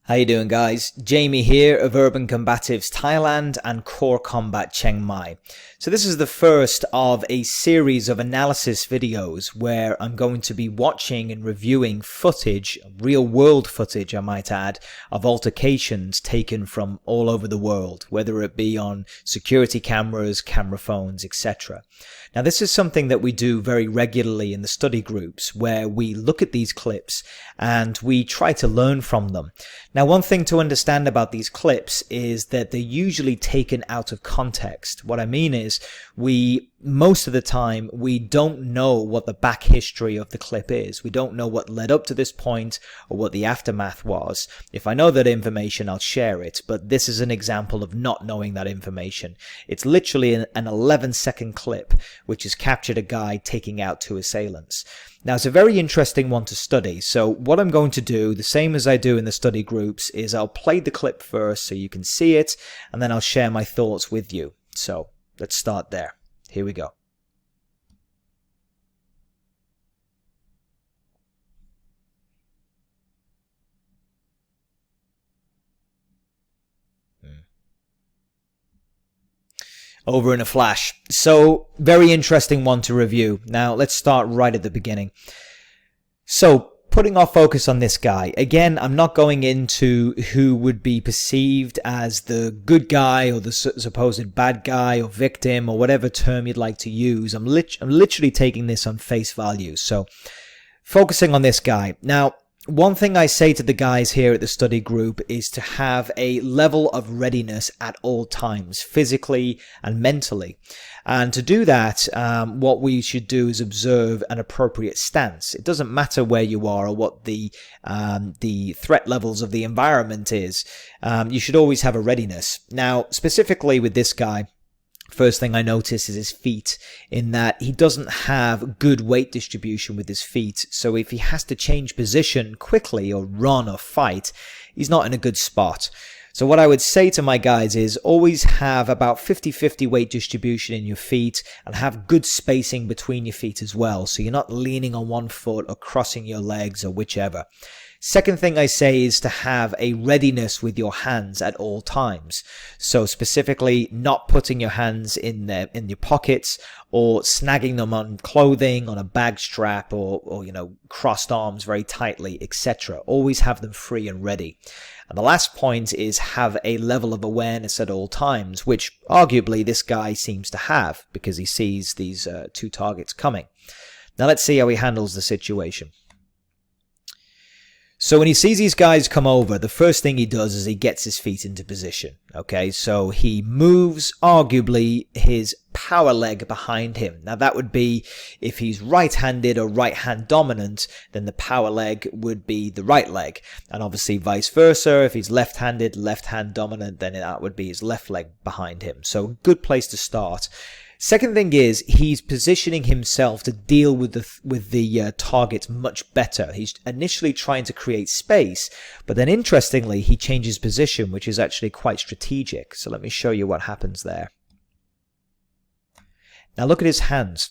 How you doing, guys? Jamie here of Urban Combatives Thailand and Core Combat Chiang Mai. So this is the first of a series of analysis videos where I'm going to be watching and reviewing footage, real world footage I might add, of altercations taken from all over the world, whether it be on security cameras, camera phones, etc. Now this is something that we do very regularly in the study groups where we look at these clips and we try to learn from them. Now, one thing to understand about these clips is that they're usually taken out of context. What I mean is, most of the time, we don't know what the back history of the clip is. We don't know what led up to this point or what the aftermath was. If I know that information, I'll share it, but this is an example of not knowing that information. It's literally an 11-second clip, which has captured a guy taking out two assailants. Now, it's a very interesting one to study. So what I'm going to do, the same as I do in the study groups, is I'll play the clip first so you can see it, and then I'll share my thoughts with you. So let's start there. Here we go. Over in a flash. So, very interesting one to review. Now, let's start right at the beginning. So, putting our focus on this guy. Again, I'm not going into who would be perceived as the good guy or the supposed bad guy or victim or whatever term you'd like to use. I'm literally taking this on face value. So, focusing on this guy. Now, one thing I say to the guys here at the study group is to have a level of readiness at all times, physically and mentally. And to do that, what we should do is observe an appropriate stance. It doesn't matter where you are or what the threat levels of the environment is. You should always have a readiness. Now, specifically with this guy, first thing I notice is his feet, in that he doesn't have good weight distribution with his feet. So if he has to change position quickly or run or fight, he's not in a good spot. So what I would say to my guys is always have about 50-50 weight distribution in your feet and have good spacing between your feet as well. So you're not leaning on one foot or crossing your legs or whichever. Second thing I say is to have a readiness with your hands at all times. So specifically not putting your hands in your pockets or snagging them on clothing, on a bag strap or crossed arms very tightly, etc. Always have them free and ready. And the last point is have a level of awareness at all times, which arguably this guy seems to have because he sees these two targets coming. Now let's see how he handles the situation. So when he sees these guys come over, the first thing he does is he gets his feet into position. Okay, so he moves arguably his power leg behind him. Now that would be, if he's right-handed or right-hand dominant, then the power leg would be the right leg. And obviously vice versa, if he's left-handed, left-hand dominant, then that would be his left leg behind him. So good place to start. Second thing is he's positioning himself to deal with the target much better. He's initially trying to create space, but then interestingly he changes position, which is actually quite strategic. So let me show you what happens there. Now look at his hands.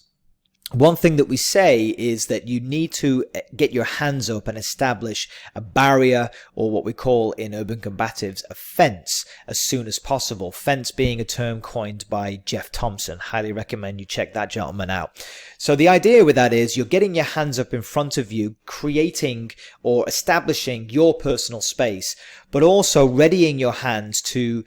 One thing that we say is that you need to get your hands up and establish a barrier, or what we call in Urban Combatives a fence, as soon as possible. Fence being a term coined by Jeff Thompson. Highly recommend you check that gentleman out. So the idea with that is you're getting your hands up in front of you, creating or establishing your personal space, but also readying your hands to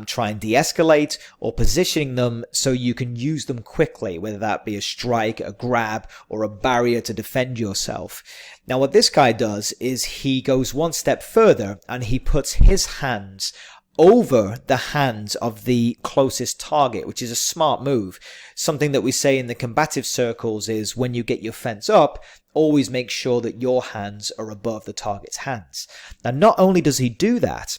try and de-escalate or positioning them so you can use them quickly, whether that be a strike, a grab, or a barrier to defend yourself. Now what this guy does is he goes one step further and he puts his hands over the hands of the closest target, which is a smart move. Something that we say in the combative circles is when you get your fence up, always make sure that your hands are above the target's hands. Now not only does he do that,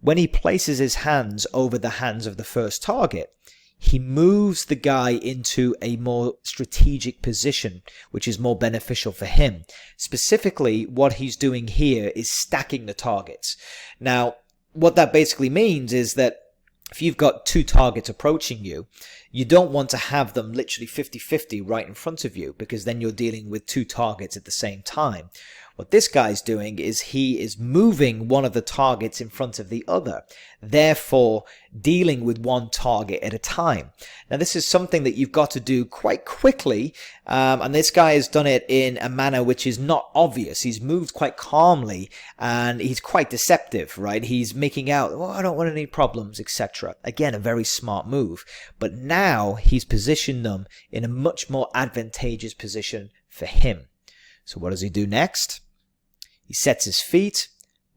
when he places his hands over the hands of the first target, he moves the guy into a more strategic position, which is more beneficial for him. Specifically, what he's doing here is stacking the targets. Now, what that basically means is that if you've got two targets approaching you, you don't want to have them literally 50-50 right in front of you, because then you're dealing with two targets at the same time. What this guy's doing is he is moving one of the targets in front of the other, therefore dealing with one target at a time. Now this is something that you've got to do quite quickly, and this guy has done it in a manner which is not obvious. He's moved quite calmly and he's quite deceptive, right? He's making out, oh, I don't want any problems, etc. Again, a very smart move. But now he's positioned them in a much more advantageous position for him. So what does he do next? He sets his feet,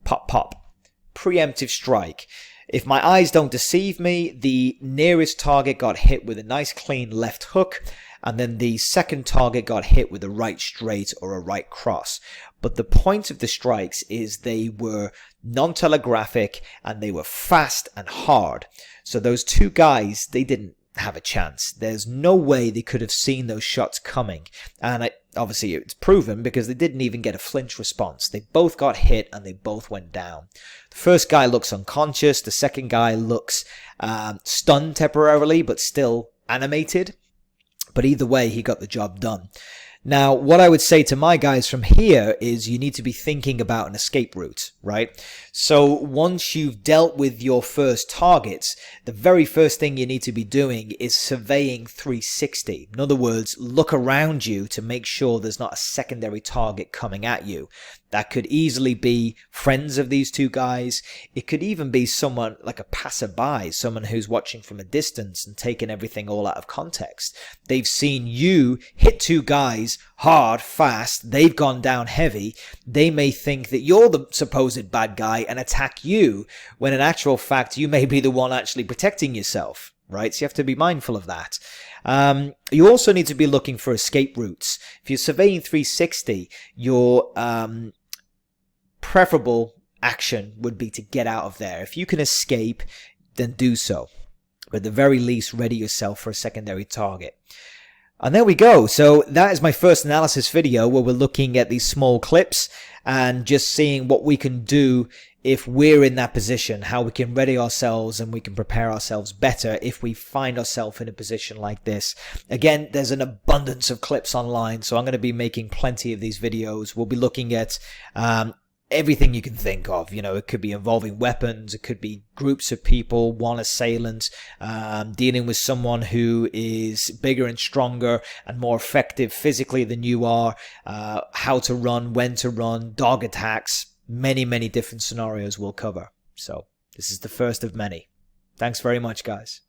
pop, pop, preemptive strike. If my eyes don't deceive me, the nearest target got hit with a nice clean left hook, and then the second target got hit with a right straight or a right cross. But the point of the strikes is they were non-telegraphic and they were fast and hard. So those two guys, they didn't have a chance. There's no way they could have seen those shots coming. And obviously it's proven because they didn't even get a flinch response. They both got hit and they both went down. The first guy looks unconscious. The second guy looks stunned temporarily, but still animated. But either way, he got the job done. Now, what I would say to my guys from here is you need to be thinking about an escape route, right? So once you've dealt with your first targets, the very first thing you need to be doing is surveying 360. In other words, look around you to make sure there's not a secondary target coming at you. That could easily be friends of these two guys. It could even be someone like a passerby, someone who's watching from a distance and taking everything all out of context. They've seen you hit two guys hard, fast. They've gone down heavy. They may think that you're the supposed bad guy and attack you, when in actual fact, you may be the one actually protecting yourself. Right? So you have to be mindful of that. You also need to be looking for escape routes. If you're surveying 360, your preferable action would be to get out of there. If you can escape, then do so. But at the very least, ready yourself for a secondary target. And there we go. So that is my first analysis video where we're looking at these small clips and just seeing what we can do if we're in that position, how we can ready ourselves and we can prepare ourselves better if we find ourselves in a position like this. Again, there's an abundance of clips online, so I'm going to be making plenty of these videos. We'll be looking at everything you can think of. You know, it could be involving weapons, it could be groups of people, one assailant, dealing with someone who is bigger and stronger and more effective physically than you are, how to run, when to run, dog attacks. Many different scenarios we'll cover. So this is the first of many. Thanks very much, guys.